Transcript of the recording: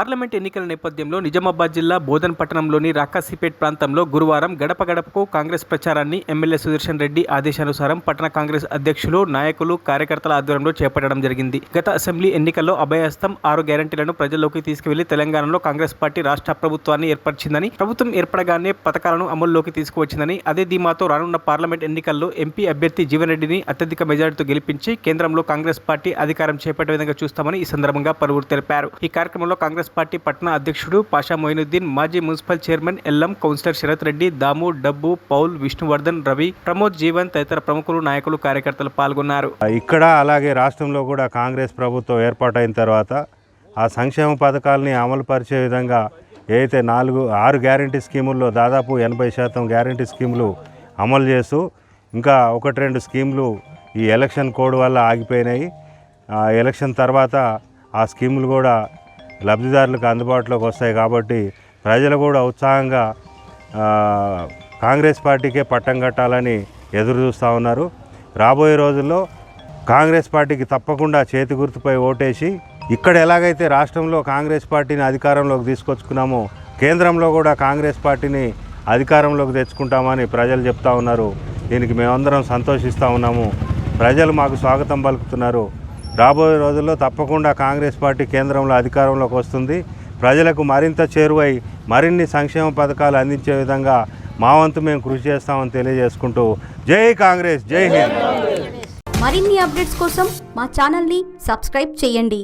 Parliament ఎన్నికల నేపథ్యంలో నిజామాబాద్ జిల్లా బోధన్ పట్టణంలోని రాకాసిపేట్ ప్రాంతంలో గురువారం గడప గడపకు కాంగ్రెస్ ప్రచారాన్ని ఎమ్మెల్యే సుదర్శన్ రెడ్డి ఆదేశానుసారం పట్టణ కాంగ్రెస్ అధ్యక్షులు, నాయకులు, కార్యకర్తల ఆధ్వర్యంలో చేపట్టడం జరిగింది. గత అసెంబ్లీ ఎన్నికల్లో అభయహస్తం 6 గ్యారంటీలను ప్రజల్లోకి తీసుకువెళ్లి తెలంగాణలో కాంగ్రెస్ పార్టీ రాష్ట్ర ప్రభుత్వాన్ని ఏర్పరిచిందని, ప్రభుత్వం ఏర్పడగానే పథకాలను అమల్లోకి తీసుకువచ్చిందని, అదే ధీమాతో రానున్న పార్లమెంట్ ఎన్నికల్లో ఎంపీ అభ్యర్థి జీవన్ రెడ్డిని అత్యధిక మెజారిటీతో గెలిపించి కేంద్రంలో కాంగ్రెస్ పార్టీ అధికారం చేపట్టే విధంగా చూస్తామని ఈ సందర్భంగా పలువురు తెలిపారు. ఈ కార్యక్రమంలో కాంగ్రెస్ పార్టీ పట్టణ అధ్యక్షుడు పాషా మొయినుద్దీన్, మాజీ మున్సిపల్ చైర్మన్ ఎల్లం, కౌన్సిలర్ శరత్ రెడ్డి, దాము, డబ్బు, పౌల్, విష్ణువర్ధన్, రవి, ప్రమోద్, జీవన్ తదితర ప్రముఖులు, నాయకులు, కార్యకర్తలు పాల్గొన్నారు. ఇక్కడ అలాగే రాష్ట్రంలో కూడా కాంగ్రెస్ ప్రభుత్వం ఏర్పాటైన తర్వాత ఆ సంక్షేమ పథకాలని అమలు పరిచే విధంగా ఏదైతే 6 గ్యారంటీ స్కీముల్లో దాదాపు 80% గ్యారంటీ స్కీములు అమలు చేస్తూ ఇంకా 1-2 స్కీములు ఈ ఎలక్షన్ కోడ్ వల్ల ఆగిపోయినాయి. ఎలక్షన్ తర్వాత ఆ స్కీములు కూడా లబ్ధిదారులకు అందుబాటులోకి వస్తాయి. కాబట్టి ప్రజలు కూడా ఉత్సాహంగా కాంగ్రెస్ పార్టీకే పట్టం కట్టాలని ఎదురు చూస్తూ ఉన్నారు. రాబోయే రోజుల్లో కాంగ్రెస్ పార్టీకి తప్పకుండా చేతి గుర్తుపై ఓటేసి ఇక్కడ ఎలాగైతే రాష్ట్రంలో కాంగ్రెస్ పార్టీని అధికారంలోకి తీసుకొచ్చుకున్నామో కేంద్రంలో కూడా కాంగ్రెస్ పార్టీని అధికారంలోకి తెచ్చుకుంటామని ప్రజలు చెప్తా ఉన్నారు. దీనికి మేమందరం సంతోషిస్తూ ఉన్నాము. ప్రజలు మాకు స్వాగతం పలుకుతున్నారు. రాబోయే రోజుల్లో తప్పకుండా కాంగ్రెస్ పార్టీ కేంద్రంలో అధికారంలోకి వస్తుంది. ప్రజలకు మరింత చేరువై మరిన్ని సంక్షేమ పథకాలు అందించే విధంగా మా వంతు మేము కృషి చేస్తామని తెలియజేసుకుంటూ జై కాంగ్రెస్, జై హింద్. మరిన్ని అప్డేట్స్ కోసం మా ఛానల్ని సబ్స్క్రైబ్ చేయండి.